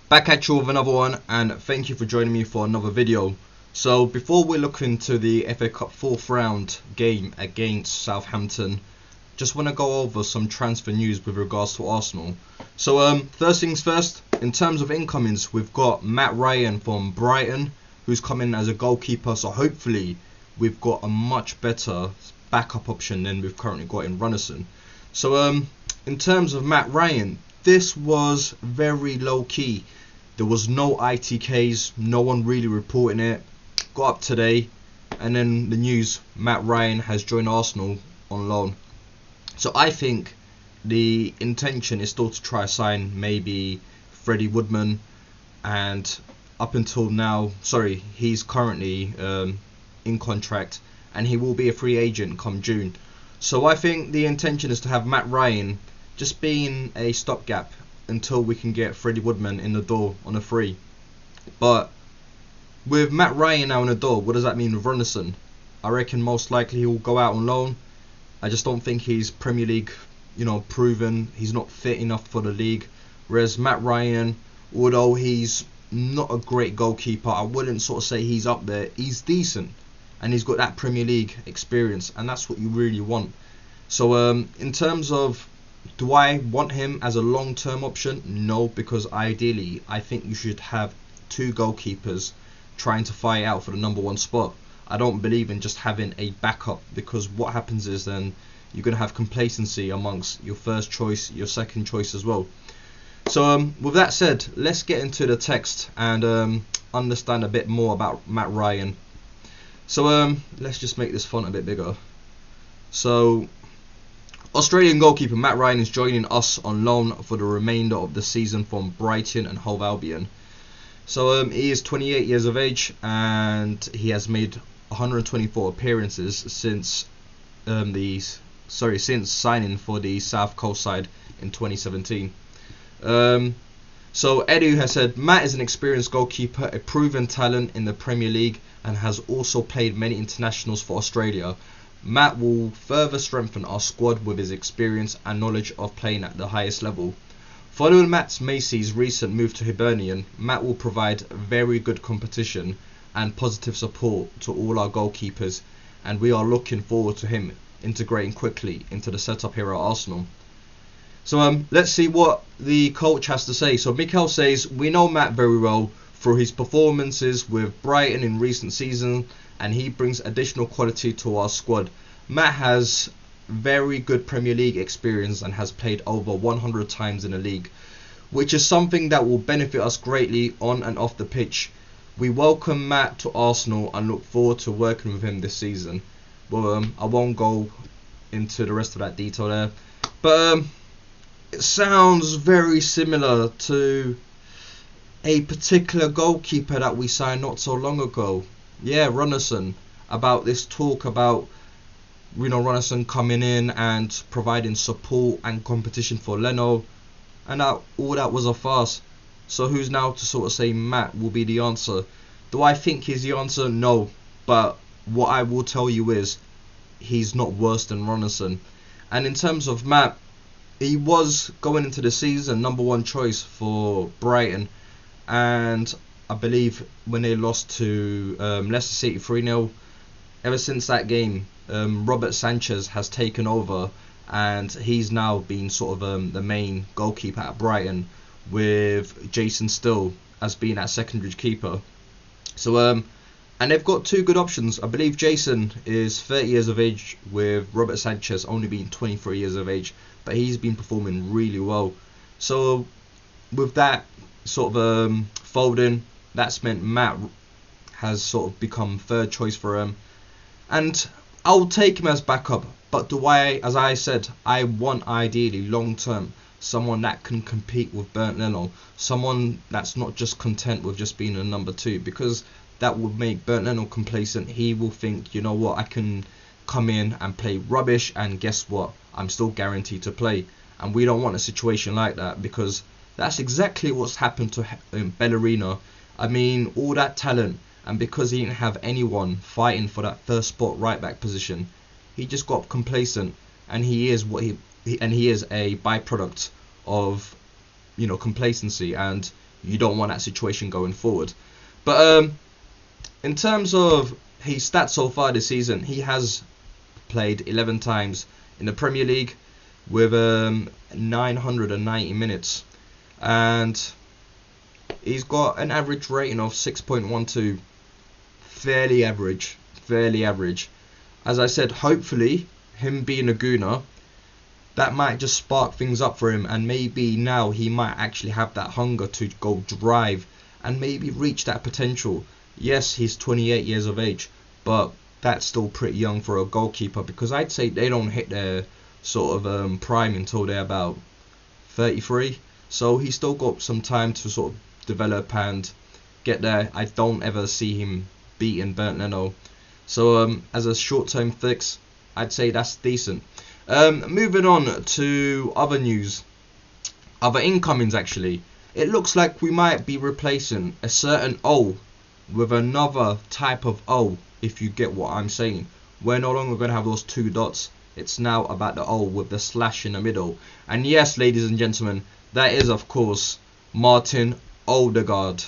Back at you with another one, and thank you for joining me for another video. So before we look into the FA Cup 4th round game against Southampton, just want to go over some transfer news with regards to Arsenal. So first things first, in terms of incomings, we've got Matt Ryan from Brighton, who's coming as a goalkeeper, so hopefully we've got a much better backup option than we've currently got in Runnison. So in terms of Matt Ryan, this was very low key. There was no ITKs, no one really reporting it. Got up today, and then the news: Matt Ryan has joined Arsenal on loan. So I think the intention is still to try to sign maybe Freddie Woodman, and up until now, he's currently in contract, and he will be a free agent come June. So I think the intention is to have Matt Ryan just being a stopgap until we can get Freddie Woodman in the door on a free. But with Matt Ryan now in the door, what does that mean with Runnison? I reckon most likely he will go out on loan. I just don't think he's Premier League, proven. He's not fit enough for the league. Whereas Matt Ryan, although he's not a great goalkeeper, I wouldn't sort of say he's up there. He's decent, and he's got that Premier League experience, and that's what you really want. So in terms of, do I want him as a long-term option? No, because ideally I think you should have two goalkeepers trying to fight out for the number one spot. I don't believe in just having a backup, because what happens is then you're going to have complacency amongst your first choice, your second choice as well. So with that said, let's get into the text and understand a bit more about Matt Ryan. So let's just make this font a bit bigger. So Australian goalkeeper Matt Ryan is joining us on loan for the remainder of the season from Brighton and Hove Albion. So he is 28 years of age, and he has made 124 appearances since since signing for the South Coast side in 2017. So Edu has said Matt is an experienced goalkeeper, a proven talent in the Premier League, and has also played many internationals for Australia. Matt will further strengthen our squad with his experience and knowledge of playing at the highest level. Following Matt Macy's recent move to Hibernian, Matt will provide very good competition and positive support to all our goalkeepers, and we are looking forward to him integrating quickly into the setup here at Arsenal. So let's see what the coach has to say. So Mikel says, we know Matt very well through his performances with Brighton in recent seasons, and he brings additional quality to our squad. Matt has very good Premier League experience and has played over 100 times in the league, which is something that will benefit us greatly on and off the pitch. We welcome Matt to Arsenal and look forward to working with him this season. Well, I won't go into the rest of that detail there, but it sounds very similar to a particular goalkeeper that we signed not so long ago. Yeah, Runnison. About this talk about Runnison coming in and providing support and competition for Leno, and all that was a farce. So who's now to sort of say Matt will be the answer? Do I think he's the answer? No, but what I will tell you is he's not worse than Runnison. And in terms of Matt, he was going into the season number one choice for Brighton, and I believe when they lost to Leicester City 3-0, ever since that game, Robert Sanchez has taken over, and he's now been sort of the main goalkeeper at Brighton, with Jason Still as being that secondary keeper. So and they've got two good options. I believe Jason is 30 years of age, with Robert Sanchez only being 23 years of age, but he's been performing really well. So with that sort of folding, that's meant Matt has sort of become third choice for him, and I'll take him as backup. But do I, as I said, I want ideally long term someone that can compete with Bernd Leno, someone that's not just content with just being a number two, because that would make Bernd Leno complacent. He will think, you know what, I can come in and play rubbish, and guess what, I'm still guaranteed to play. And we don't want a situation like that, because that's exactly what's happened to Bellerina. I mean, all that talent, and because he didn't have anyone fighting for that first spot right back position, he just got complacent, and he is what he is a byproduct of complacency, and you don't want that situation going forward. But in terms of his stats so far this season, he has played 11 times in the Premier League with 990 minutes, and he's got an average rating of 6.12. Fairly average. As I said, hopefully him being a Gooner, that might just spark things up for him, and maybe now he might actually have that hunger to go drive and maybe reach that potential. Yes, he's 28 years of age, but that's still pretty young for a goalkeeper, because I'd say they don't hit their sort of prime until they're about 33. So he's still got some time to sort of develop and get there. I don't ever see him beating Bernd Leno. So as a short-term fix, I'd say that's decent. Moving on to other news, other incomings actually. It looks like we might be replacing a certain O with another type of O, if you get what I'm saying. We're no longer going to have those two dots. It's now about the O with the slash in the middle. And yes, ladies and gentlemen, that is of course Martin Odegaard.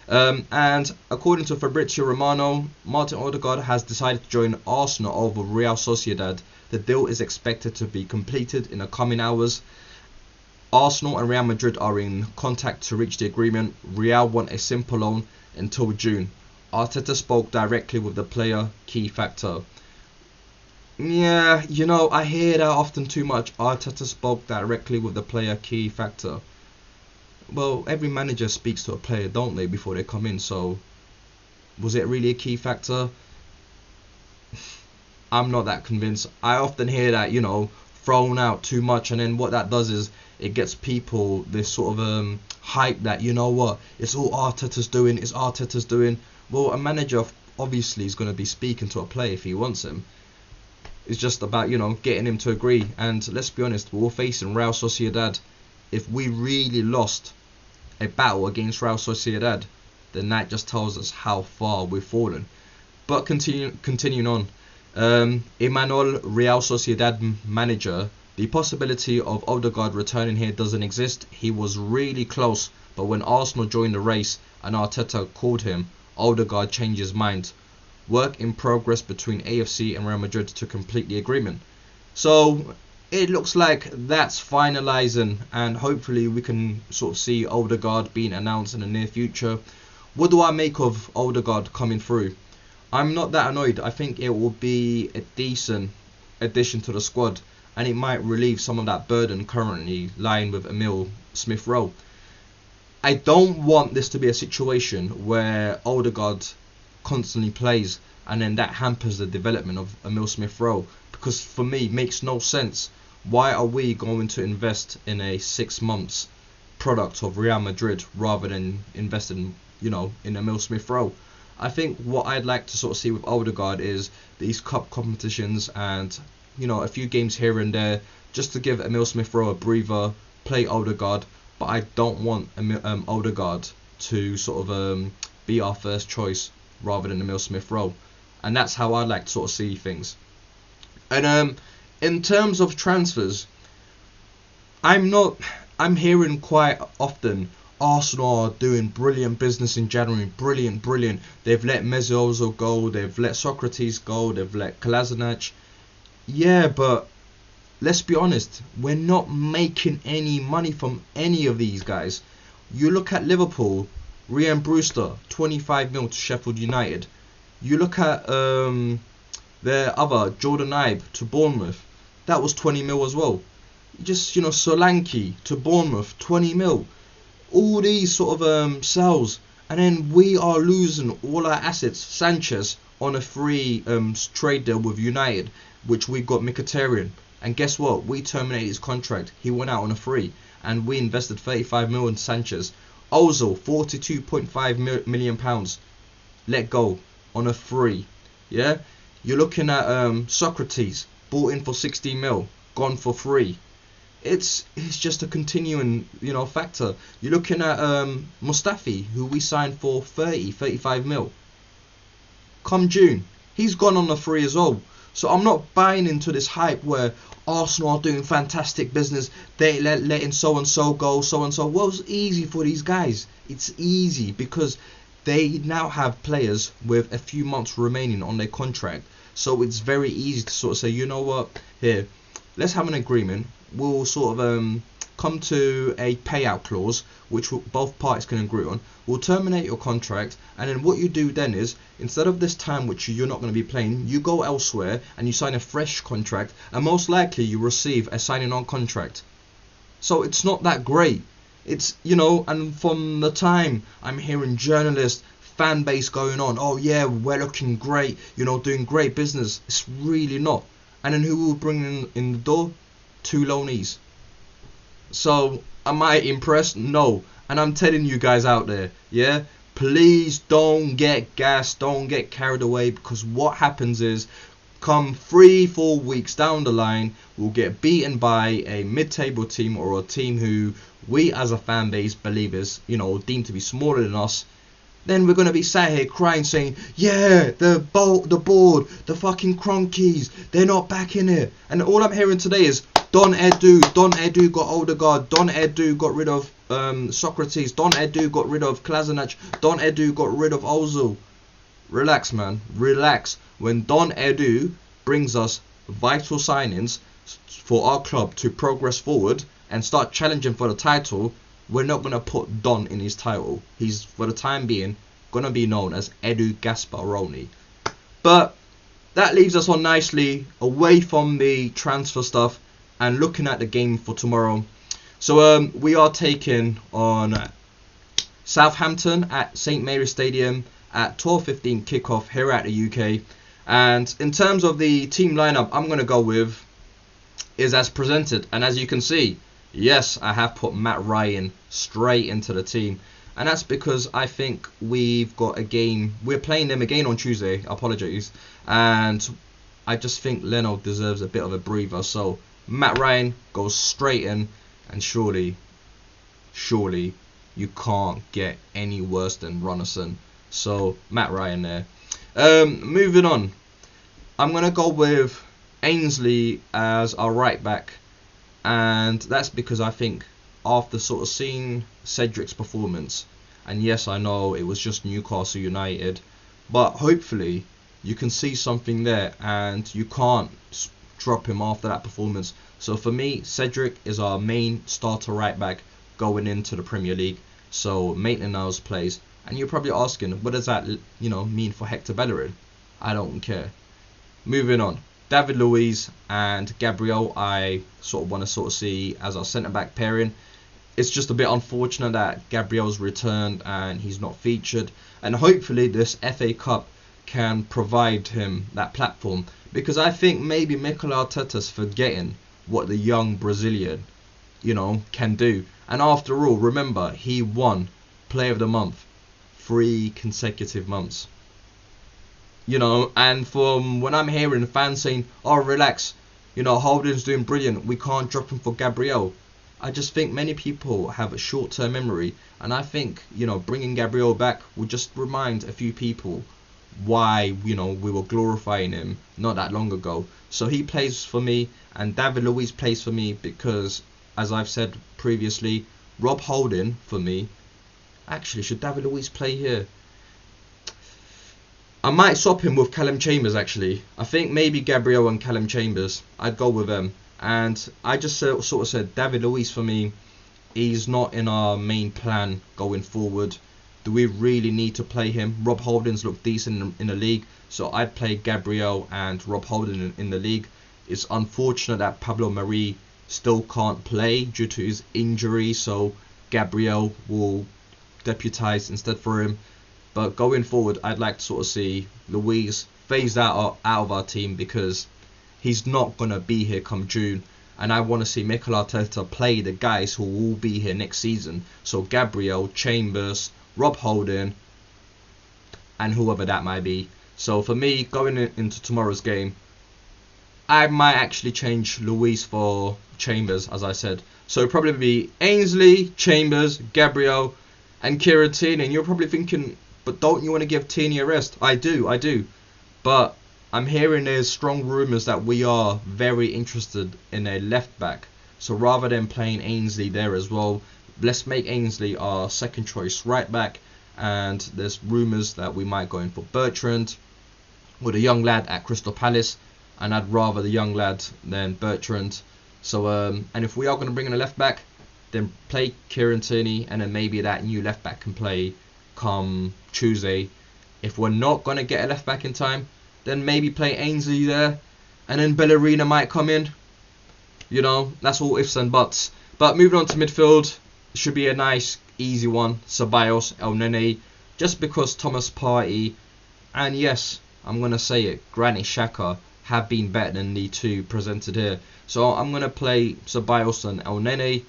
And according to Fabrizio Romano, Martin Odegaard has decided to join Arsenal over Real Sociedad. The deal is expected to be completed in the coming hours. Arsenal and Real Madrid are in contact to reach the agreement. Real want a simple loan until June. Arteta spoke directly with the player, key factor. Yeah, I hear that often too much. Arteta spoke directly with the player, key factor. Well, every manager speaks to a player, don't they, before they come in? So, was it really a key factor? I'm not that convinced. I often hear that, thrown out too much, and then what that does is it gets people this sort of hype that, it's all Arteta's doing. Well, a manager obviously is going to be speaking to a player if he wants him. It's just about, getting him to agree. And let's be honest, we're all facing Real Sociedad. If we really lost a battle against Real Sociedad, then that just tells us how far we've fallen. But continuing on, Emmanuel, Real Sociedad manager, the possibility of Odegaard returning here doesn't exist. He was really close, but when Arsenal joined the race and Arteta called him, Odegaard changed his mind. Work in progress between AFC and Real Madrid to complete the agreement. So it looks like that's finalising, and hopefully we can sort of see Odegaard being announced in the near future. What do I make of Odegaard coming through? I'm not that annoyed. I think it will be a decent addition to the squad, and it might relieve some of that burden currently lying with Emil Smith-Rowe. I don't want this to be a situation where Odegaard constantly plays and then that hampers the development of Emil Smith-Rowe, because for me it makes no sense. Why are we going to invest in a 6 months product of Real Madrid rather than investing in Emil Smith-Rowe? I think what I'd like to sort of see with Odegaard is these cup competitions and a few games here and there, just to give Emil Smith-Rowe a breather, play Odegaard. But I don't want Odegaard to sort of be our first choice rather than Emil Smith-Rowe, and that's how I like to sort of see things. And in terms of transfers, I'm hearing quite often Arsenal are doing brilliant business in January, brilliant. They've let Mezzozo go, they've let Socrates go, they've let Kolasinac. Yeah, but let's be honest, we're not making any money from any of these guys. You look at Liverpool, Ryan Brewster, 25 mil to Sheffield United. You look at their other, Jordan Ibe to Bournemouth, that was 20 mil as well. Just, Solanke to Bournemouth, 20 mil. All these sort of sales, and then we are losing all our assets. Sanchez on a free trade deal with United, which we got Mkhitaryan. And guess what? We terminated his contract. He went out on a free, and we invested 35 mil in Sanchez. Ozil, 42.5 million pounds, let go on a free. Yeah, you're looking at Socrates, bought in for 60 mil, gone for free. It's just a continuing factor. You're looking at Mustafi, who we signed for 35 mil. Come June, he's gone on a free as well. So I'm not buying into this hype where Arsenal are doing fantastic business. They letting so and so go, so and so. Well, it's easy for these guys. It's easy because they now have players with a few months remaining on their contract. So it's very easy to sort of say, you know what, here, let's have an agreement. We'll sort of come to a payout clause which both parties can agree on. We'll terminate your contract, and then what you do then is, instead of this time which you're not going to be playing, you go elsewhere and you sign a fresh contract, and most likely you receive a signing on contract. So it's not that great. It's, you know, and from the time I'm hearing journalists, fan base going on, oh yeah, we're looking great, you know, doing great business. It's really not. And then who will bring in the door? 2 loanees. So am I impressed? No. And I'm telling you guys out there, yeah, please don't get gassed, don't get carried away, because what happens is, come 3-4 weeks down the line, we'll get beaten by a mid-table team or a team who we as a fan base believe is, you know, deemed to be smaller than us. Then we're going to be sat here crying saying, yeah, the board, the fucking Cronkies, they're not back in it. And all I'm hearing today is, Don Edu got Odegaard, Don Edu got rid of Socrates, Don Edu got rid of Kolasinac, Don Edu got rid of Ozil. Relax, man, relax. When Don Edu brings us vital signings for our club to progress forward and start challenging for the title, we're not going to put Don in his title. He's, for the time being, going to be known as Edu Gasparoni. But that leaves us on nicely away from the transfer stuff and looking at the game for tomorrow. So we are taking on Southampton at St Mary's Stadium at 12:15 kickoff here at the UK. And in terms of the team lineup, I'm going to go with is as presented. And as you can see, yes, I have put Matt Ryan straight into the team. And that's because I think we've got a game. We're playing them again on Tuesday. Apologies. And I just think Leno deserves a bit of a breather. So Matt Ryan goes straight in. And surely you can't get any worse than Runnison. So Matt Ryan there. Moving on. I'm going to go with Ainsley as our right back. And that's because I think after sort of seeing Cedric's performance, and yes, I know it was just Newcastle United, but hopefully you can see something there and you can't drop him after that performance. So for me, Cedric is our main starter right back going into the Premier League. So Maitland-Niles plays, and you're probably asking, what does that, you know, mean for Hector Bellerin? I don't care. Moving on. David Luiz and Gabriel, I sort of want to see as our centre-back pairing. It's just a bit unfortunate that Gabriel's returned and he's not featured. And hopefully this FA Cup can provide him that platform. Because I think maybe Mikel Arteta's forgetting what the young Brazilian, you know, can do. And after all, remember, he won Player of the Month 3 consecutive months. You know, and from when I'm hearing fans saying, oh, relax, you know, Holding's doing brilliant, we can't drop him for Gabriel. I just think many people have a short-term memory, and I think, you know, bringing Gabriel back will just remind a few people why, you know, we were glorifying him not that long ago. So he plays for me, and David Luiz plays for me because, as I've said previously, Rob Holding for me. Actually, should David Luiz play here? I might swap him with Callum Chambers, actually. I think maybe Gabriel and Callum Chambers. I'd go with them. And I just sort of said David Luiz for me, he's not in our main plan going forward. Do we really need to play him? Rob Holding's looked decent in the league, so I'd play Gabriel and Rob Holding in the league. It's unfortunate that Pablo Mari still can't play due to his injury, so Gabriel will deputise instead for him. But going forward, I'd like to sort of see Luiz phased out of our team because he's not going to be here come June. And I want to see Mikel Arteta play the guys who will be here next season. So Gabriel, Chambers, Rob Holding, and whoever that might be. So for me, going into tomorrow's game, I might actually change Luiz for Chambers, as I said. So it'll probably be Ainsley, Chambers, Gabriel, and Kieran Tierney. And you're probably thinking, but don't you want to give Tierney a rest? I do. But I'm hearing there's strong rumours that we are very interested in a left back. So rather than playing Ainsley there as well, let's make Ainsley our second choice right back. And there's rumours that we might go in for Bertrand or the young lad at Crystal Palace, and I'd rather the young lad than Bertrand. So and if we are going to bring in a left back, then play Kieran Tierney, and then maybe that new left back can play come Tuesday. If we're not going to get a left back in time, then maybe play Ainsley there, and then Bellerina might come in. You know, that's all ifs and buts. But moving on to midfield, should be a nice easy one. Ceballos, El Nene, just because Thomas Partey and yes, I'm going to say it, Granit Xhaka have been better than the two presented here. So I'm going to play Ceballos and El Nene.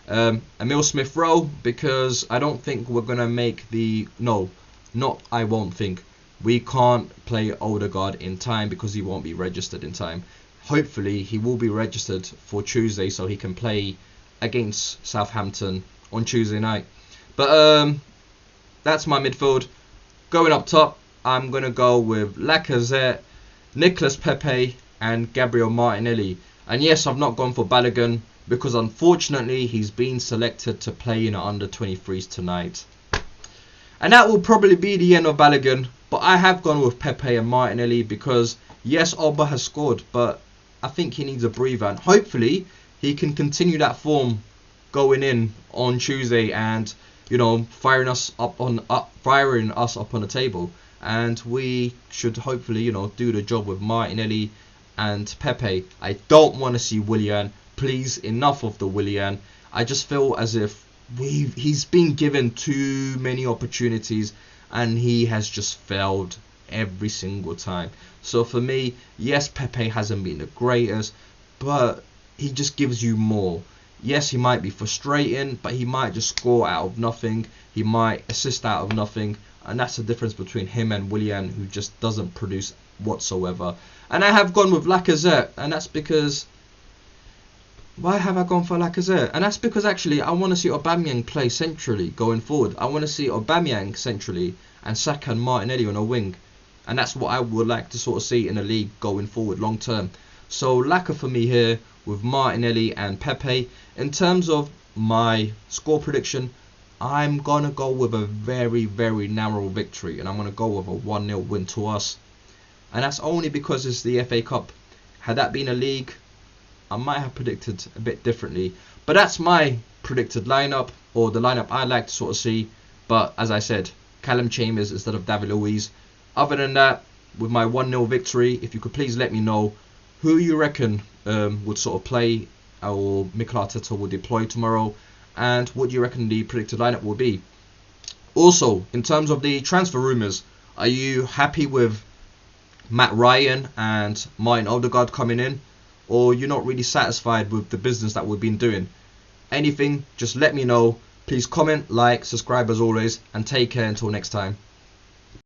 Emil Smith Rowe, because I don't think we're going to make the... No, not I won't think. We can't play Odegaard in time because he won't be registered in time. Hopefully he will be registered for Tuesday so he can play against Southampton on Tuesday night. But that's my midfield. Going up top, I'm going to go with Lacazette, Nicolas Pepe and Gabriel Martinelli. And yes, I've not gone for Balogun because unfortunately he's been selected to play in the under-23s tonight. And that will probably be the end of Balogun. But I have gone with Pepe and Martinelli because yes, Oba has scored, but I think he needs a breather. And hopefully he can continue that form going in on Tuesday and, you know, firing us up on the table. And we should hopefully, you know, do the job with Martinelli and Pepe. I don't want to see Willian. Please, enough of the Willian. I just feel as if he's been given too many opportunities and he has just failed every single time. So for me, yes, Pepe hasn't been the greatest, but he just gives you more. Yes, he might be frustrating, but he might just score out of nothing. He might assist out of nothing. And that's the difference between him and Willian, who just doesn't produce whatsoever. And I have gone with Lacazette, and that's because... Why have I gone for Lacazette? And that's because actually I want to see Aubameyang play centrally going forward. I want to see Aubameyang centrally and Saka and Martinelli on a wing. And that's what I would like to sort of see in the league going forward long term. So Lacazette for me here with Martinelli and Pepe. In terms of my score prediction, I'm going to go with a very, very narrow victory. And I'm going to go with a 1-0 win to us. And that's only because it's the FA Cup. Had that been a league, I might have predicted a bit differently. But that's my predicted lineup, or the lineup I like to sort of see. But as I said, Callum Chambers instead of David Luiz. Other than that, with my 1-0 victory, if you could please let me know who you reckon would sort of play or Mikel Arteta will deploy tomorrow, and what do you reckon the predicted lineup will be. Also, in terms of the transfer rumours, are you happy with Matt Ryan and Martin Odegaard coming in, or you're not really satisfied with the business that we've been doing? Anything, just let me know. Please comment, like, subscribe as always, and take care until next time.